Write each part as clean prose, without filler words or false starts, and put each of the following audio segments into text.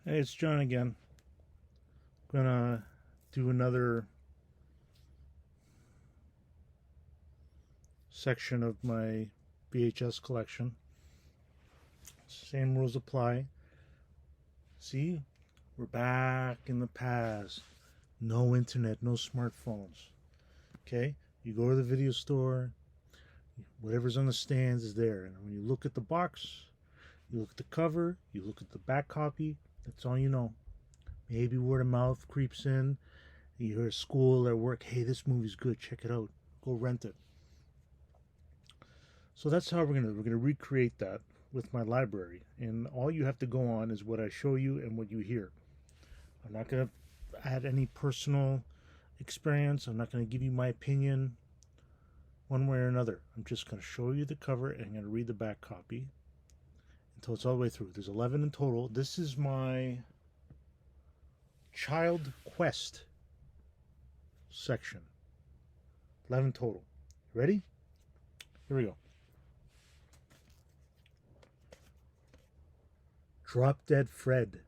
Hey, it's John again. Gonna do another section of my VHS collection. Same rules apply. See, we're back in the past. No internet, no smartphones. Okay? You go to the video store, whatever's on the stands is there. And when you look at the box, you look at the cover, you look at the back copy, that's all you know. Maybe word of mouth creeps in. You hear at school or work, hey, this movie's good, check it out. Go rent it. So that's how we're gonna recreate that with my library. And all you have to go on is what I show you and what you hear. I'm not gonna add any personal experience. I'm not gonna give you my opinion one way or another. I'm just gonna show you the cover and I'm gonna read the back copy until it's all the way through. There's 11 in total. This is my Child Quest section. 11 total. Ready? Here we go. Drop Dead Fred.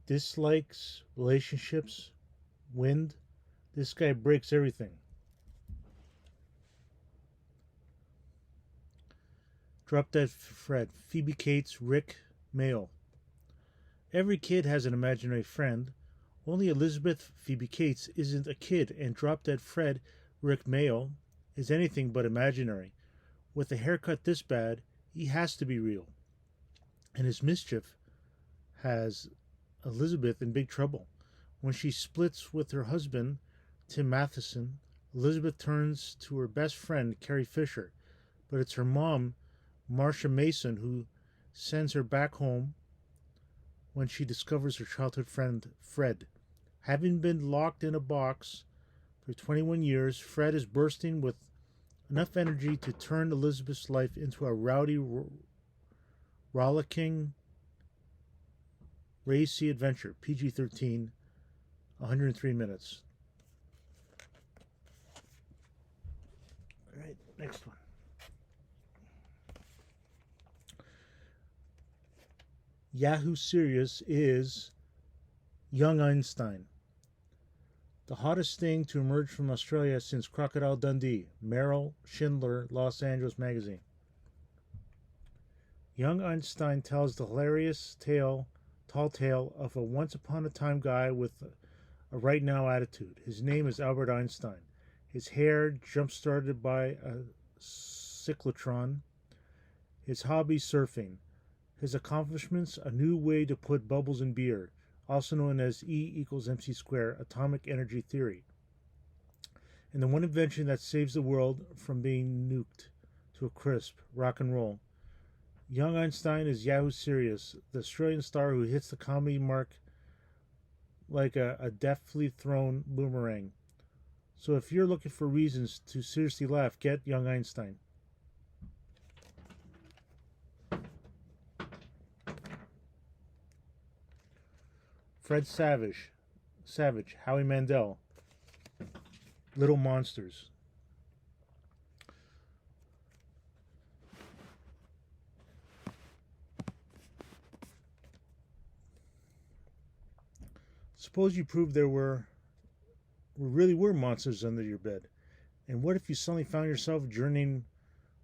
Dislikes relationships. Wind. This guy breaks everything. Drop Dead Fred. Phoebe Cates, Rick, male. Every kid has an imaginary friend. Only Elizabeth Phoebe Cates isn't a kid, and Drop Dead Fred, Rick Mayo, is anything but imaginary. With a haircut this bad, he has to be real. And his mischief has Elizabeth in big trouble. When she splits with her husband, Tim Matheson, Elizabeth turns to her best friend, Carrie Fisher. But it's her mom, Marcia Mason, who sends her back home when she discovers her childhood friend, Fred. Having been locked in a box for 21 years, Fred is bursting with enough energy to turn Elizabeth's life into a rowdy, rollicking, racy adventure. PG-13, 103 minutes. All right, next one. Yahoo Serious is Young Einstein. The hottest thing to emerge from Australia since Crocodile Dundee. Merrill Schindler, Los Angeles Magazine. Young Einstein tells the hilarious tall tale of a once-upon-a-time guy with a right-now attitude. His name is Albert Einstein. His hair jump-started by a cyclotron. His hobby, surfing. His accomplishments, a new way to put bubbles in beer, also known as E equals MC squared, atomic energy theory. And the one invention that saves the world from being nuked to a crisp, rock and roll. Young Einstein is Yahoo Serious, the Australian star who hits the comedy mark like a deftly thrown boomerang. So if you're looking for reasons to seriously laugh, get Young Einstein. Fred Savage, Howie Mandel, Little Monsters. Suppose you proved there really were monsters under your bed. And what if you suddenly found yourself journeying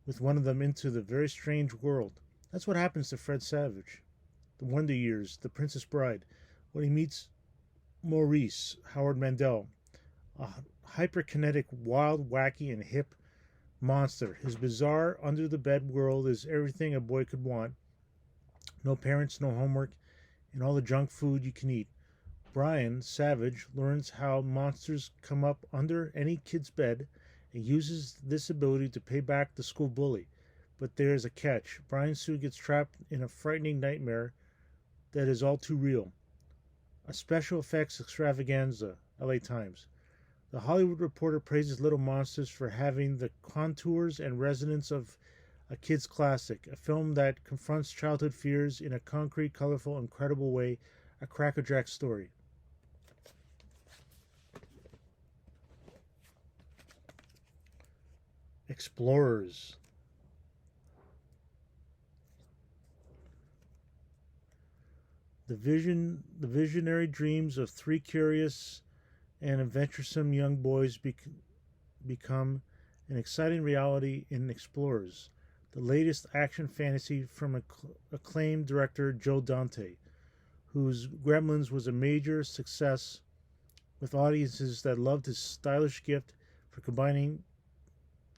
with one of them into the very strange world? That's what happens to Fred Savage, the Wonder Years, the Princess Bride, when he meets Maurice, Howard Mandel, a hyperkinetic, wild, wacky, and hip monster. His bizarre, under-the-bed world is everything a boy could want. No parents, no homework, and all the junk food you can eat. Brian, Savage, learns how monsters come up under any kid's bed and uses this ability to pay back the school bully. But there's a catch. Brian soon gets trapped in a frightening nightmare that is all too real. A special effects extravaganza, LA Times. The Hollywood Reporter praises Little Monsters for having the contours and resonance of a kid's classic, a film that confronts childhood fears in a concrete, colorful, incredible way, a crackerjack story. Explorers. The visionary dreams of three curious and adventuresome young boys become an exciting reality in Explorers, the latest action fantasy from acclaimed director Joe Dante, whose Gremlins was a major success with audiences that loved his stylish gift for combining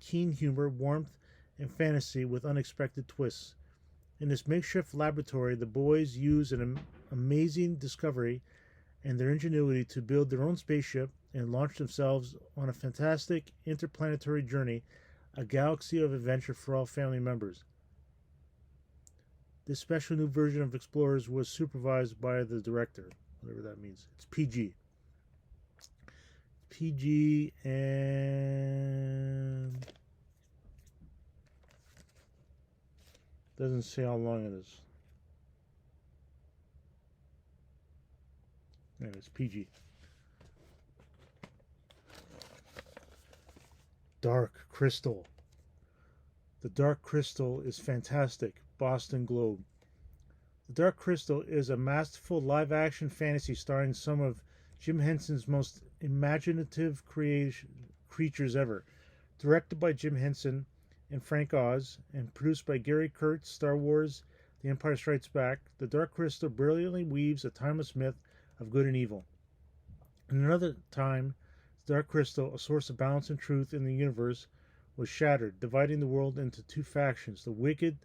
keen humor, warmth, and fantasy with unexpected twists. In this makeshift laboratory, the boys use an amazing discovery and their ingenuity to build their own spaceship and launch themselves on a fantastic interplanetary journey, a galaxy of adventure for all family members. This special new version of Explorers was supervised by the director, whatever that means. It's PG. PG and doesn't say how long it is. Yeah, it's PG. Dark Crystal. The Dark Crystal is fantastic. Boston Globe. The Dark Crystal is a masterful live-action fantasy starring some of Jim Henson's most imaginative creatures ever. Directed by Jim Henson and Frank Oz, and produced by Gary Kurtz, Star Wars, The Empire Strikes Back, The Dark Crystal brilliantly weaves a timeless myth of good and evil. In another time, the Dark Crystal, a source of balance and truth in the universe, was shattered, dividing the world into two factions, the wicked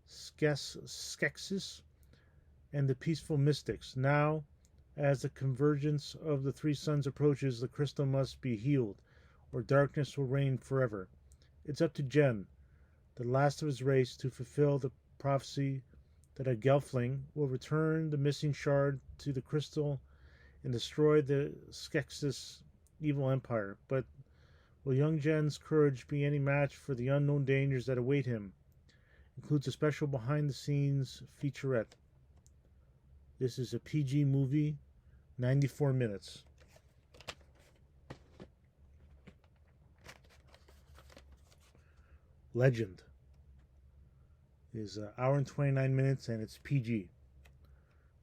Skeksis and the peaceful Mystics. Now, as the convergence of the three suns approaches, the crystal must be healed, or darkness will reign forever. It's up to Jen, the last of his race, to fulfill the prophecy that a Gelfling will return the missing shard to the crystal and destroy the Skeksis evil empire. But will young Jen's courage be any match for the unknown dangers that await him? Includes a special behind-the-scenes featurette. This is a PG movie, 94 minutes. Legend is an hour and 29 minutes, and it's PG.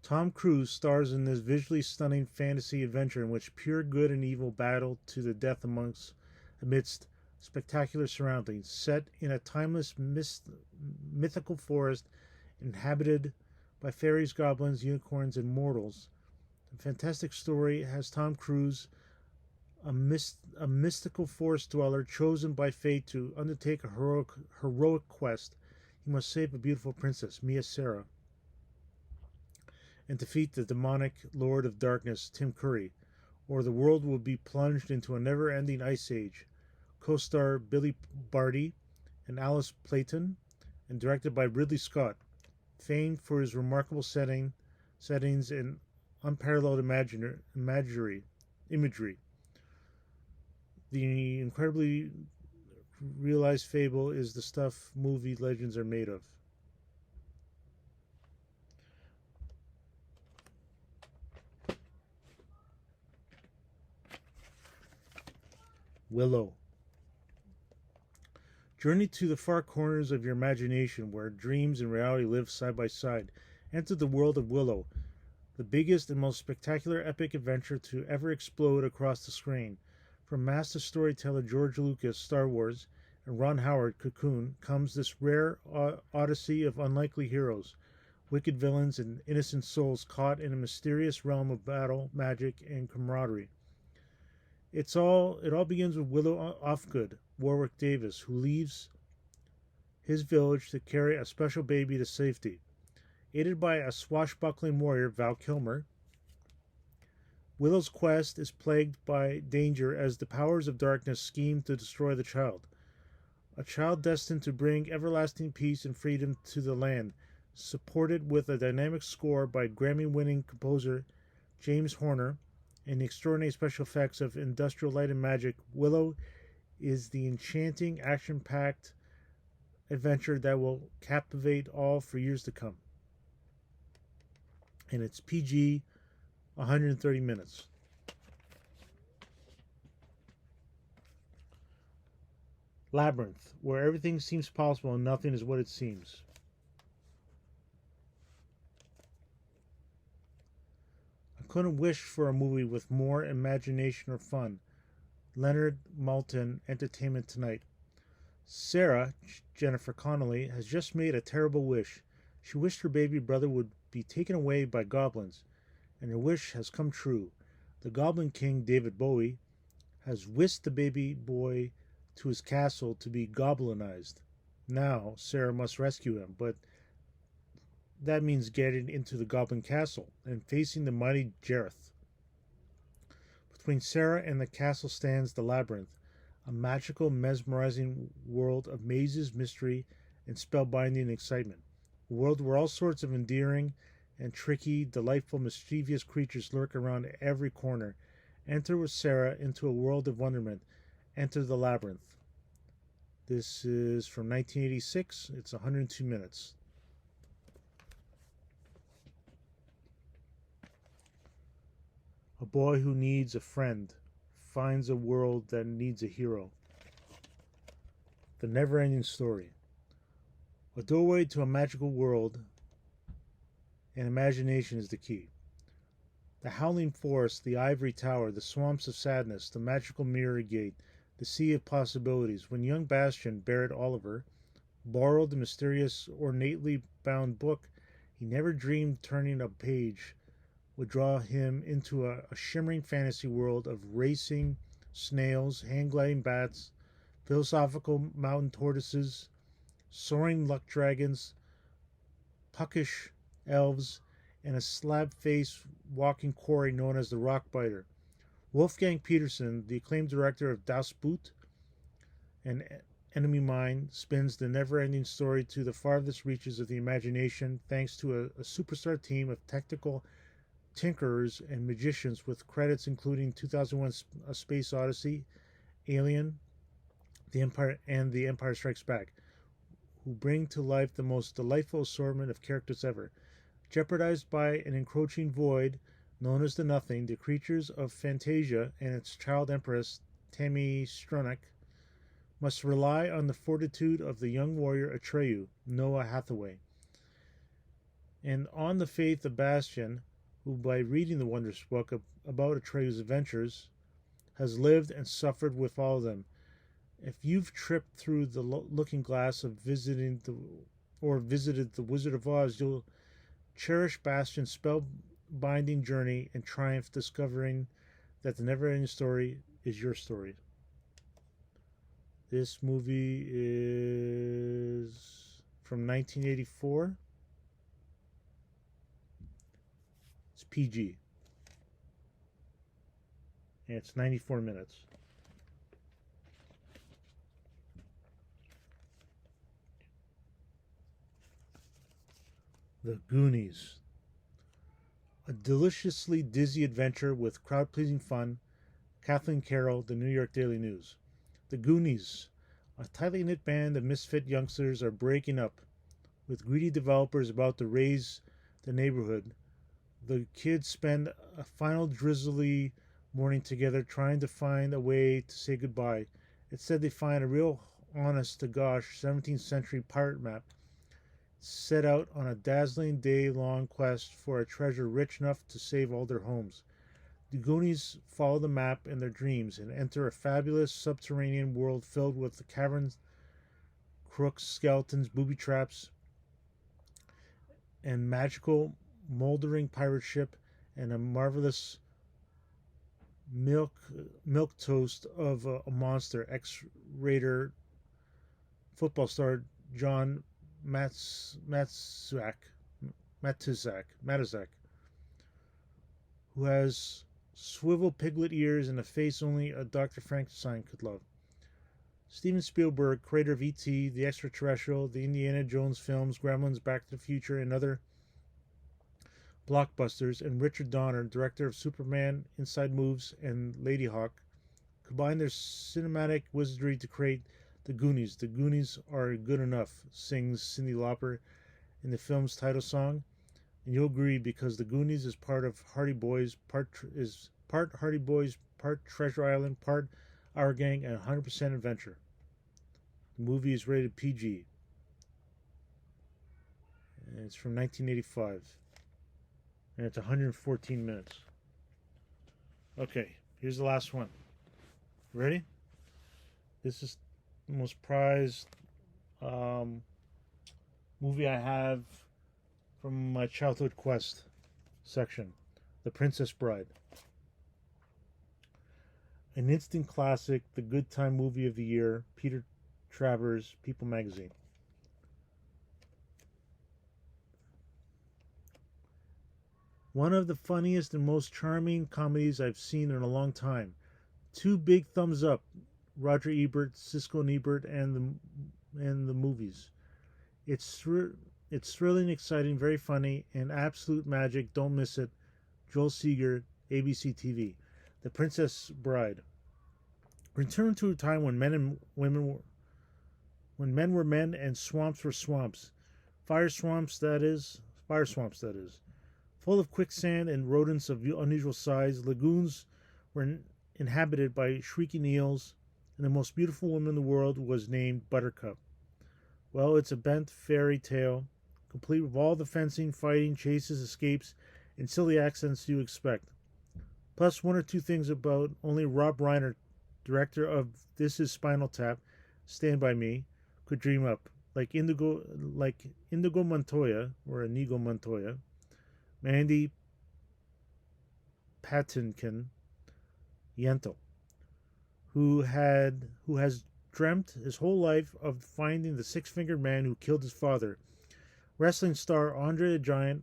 Tom Cruise stars in this visually stunning fantasy adventure in which pure good and evil battle to the death amidst spectacular surroundings, set in a timeless mythical forest inhabited by fairies, goblins, unicorns, and mortals. The fantastic story has Tom Cruise, a mystical forest dweller chosen by fate to undertake a heroic quest. He must save a beautiful princess, Mia Sara, and defeat the demonic Lord of Darkness, Tim Curry, or the world will be plunged into a never-ending ice age. Co-star Billy Barty and Alice Playton, and directed by Ridley Scott, famed for his remarkable settings and unparalleled imagery. The incredibly realized fable is the stuff movie legends are made of. Willow. Journey to the far corners of your imagination where dreams and reality live side by side. Enter the world of Willow, the biggest and most spectacular epic adventure to ever explode across the screen. From master storyteller George Lucas, Star Wars, and Ron Howard, Cocoon, comes this rare odyssey of unlikely heroes, wicked villains, and innocent souls caught in a mysterious realm of battle, magic, and camaraderie. It all begins with Willow Offgood, Warwick Davis, who leaves his village to carry a special baby to safety. Aided by a swashbuckling warrior, Val Kilmer, Willow's quest is plagued by danger as the powers of darkness scheme to destroy the child. A child destined to bring everlasting peace and freedom to the land, supported with a dynamic score by Grammy-winning composer James Horner and the extraordinary special effects of Industrial Light and Magic. Willow is the enchanting, action-packed adventure that will captivate all for years to come. And it's PG, 130 minutes. Labyrinth, where everything seems possible and nothing is what it seems. Couldn't wish for a movie with more imagination or fun. Leonard Maltin, Entertainment Tonight. Sarah, Jennifer Connelly, has just made a terrible wish. She wished her baby brother would be taken away by goblins, and her wish has come true. The Goblin King, David Bowie, has whisked the baby boy to his castle to be goblinized. Now, Sarah must rescue him, but that means getting into the Goblin Castle and facing the mighty Jareth. Between Sarah and the castle stands the labyrinth, a magical, mesmerizing world of mazes, mystery, and spellbinding excitement. A world where all sorts of endearing and tricky, delightful, mischievous creatures lurk around every corner. Enter with Sarah into a world of wonderment. Enter the labyrinth. This is from 1986. It's 102 minutes. A boy who needs a friend finds a world that needs a hero. The never-ending story. A doorway to a magical world, and imagination is the key. The howling forest, the ivory tower, the swamps of sadness, the magical mirror gate, the sea of possibilities. When young Bastian Barrett Oliver borrowed the mysterious, ornately bound book, he never dreamed turning a page would draw him into a shimmering fantasy world of racing snails, hang-gliding bats, philosophical mountain tortoises, soaring luck dragons, puckish elves, and a slab-faced walking quarry known as the Rockbiter. Wolfgang Petersen, the acclaimed director of Das Boot and Enemy Mine, spins the never-ending story to the farthest reaches of the imagination thanks to a superstar team of technical tinkerers and magicians with credits including 2001 A Space Odyssey, Alien, The Empire Strikes Back, who bring to life the most delightful assortment of characters ever. Jeopardized by an encroaching void known as the Nothing, the creatures of Fantasia and its child empress, Tammy Stronach, must rely on the fortitude of the young warrior Atreyu, Noah Hathaway, and on the faith of Bastian, who, by reading the wondrous book about Atreyu's adventures, has lived and suffered with all of them. If you've tripped through the looking glass of visited the Wizard of Oz, you'll cherish Bastian's spellbinding journey and triumph, discovering that the never-ending story is your story. This movie is from 1984. It's PG. And it's 94 minutes. The Goonies. A deliciously dizzy adventure with crowd-pleasing fun. Kathleen Carroll, The New York Daily News. The Goonies. A tightly knit band of misfit youngsters are breaking up, with greedy developers about to raze the neighborhood. The kids spend a final drizzly morning together trying to find a way to say goodbye. Instead, they find a real honest-to-gosh 17th century pirate map, set out on a dazzling day-long quest for a treasure rich enough to save all their homes. The Goonies follow the map in their dreams and enter a fabulous subterranean world filled with the caverns, crooks, skeletons, booby traps, and magical, moldering pirate ship, and a marvelous milk toast of a monster, ex-Raider football star John Matuszak, who has swivel piglet ears and a face only a Dr. Frankenstein could love. Steven Spielberg, creator of E.T., The Extraterrestrial, the Indiana Jones films, Gremlins, Back to the Future, and other blockbusters, and Richard Donner, director of Superman, Inside Moves, and Ladyhawke, combined their cinematic wizardry to create The Goonies. The Goonies are good enough, sings Cyndi Lauper in the film's title song. And you'll agree, because The Goonies is part of Hardy Boys, part Hardy Boys, part Treasure Island, part Our Gang, and 100% adventure. The movie is rated PG. And it's from 1985. And it's 114 minutes. Okay, here's the last one. Ready? This is the most prized um, movie I have from my childhood quest section, The Princess Bride. An instant classic, the good time movie of the year, Peter Travers, People Magazine. One of the funniest and most charming comedies I've seen in a long time. Two big thumbs up, Roger Ebert, Siskel and Ebert, and the movies. It's thrilling, exciting, very funny, and absolute magic. Don't miss it. Joel Seeger, ABC TV. The Princess Bride. Return to a time when men were men and swamps were swamps. Fire swamps that is. Full of quicksand and rodents of unusual size, lagoons were inhabited by shrieking eels, and the most beautiful woman in the world was named Buttercup. Well, it's a bent fairy tale, complete with all the fencing, fighting, chases, escapes, and silly accents you expect. Plus, one or two things about only Rob Reiner, director of This Is Spinal Tap, Stand By Me, could dream up. Indigo Montoya, or Inigo Montoya, Mandy Patinkin Yentl, who has dreamt his whole life of finding the six-fingered man who killed his father. Wrestling star Andre the Giant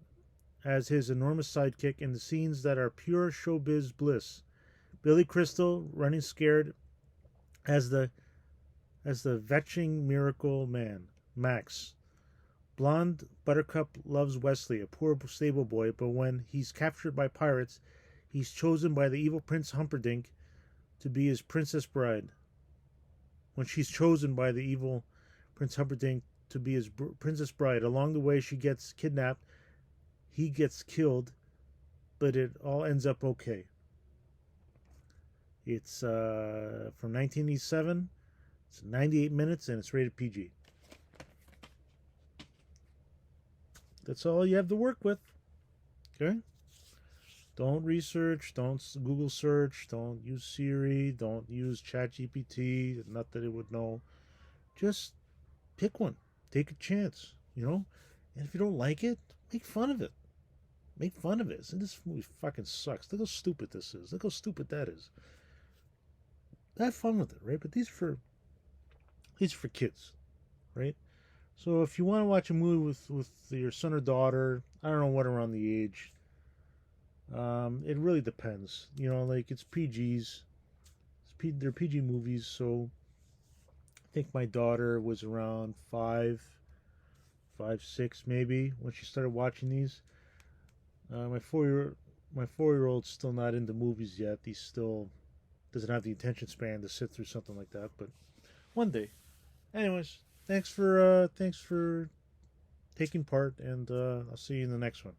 as his enormous sidekick in the scenes that are pure showbiz bliss. Billy Crystal running scared as the vetching miracle man, Max. Blonde Buttercup loves Wesley, a poor stable boy, but when he's captured by pirates, he's chosen by the evil Prince Humperdinck to be his princess bride. When she's chosen by the evil Prince Humperdinck to be his princess bride, along the way she gets kidnapped, he gets killed, but it all ends up okay. It's from 1987. It's 98 minutes and it's rated PG. That's all you have to work with. Okay? Don't research, don't Google search, don't use Siri, don't use ChatGPT, not that it would know. Just pick one. Take a chance, And if you don't like it, make fun of it. Make fun of it. And this movie fucking sucks. Look how stupid this is. Look how stupid that is. Have fun with it, right? But these are for kids, right? So if you want to watch a movie with your son or daughter, I don't know what around the age. It really depends. It's PGs. They're PG movies, so I think my daughter was around 5, 6 maybe when she started watching these. My 4-year-old's still not into movies yet. He still doesn't have the attention span to sit through something like that, but one day. Anyways, thanks for taking part, and I'll see you in the next one.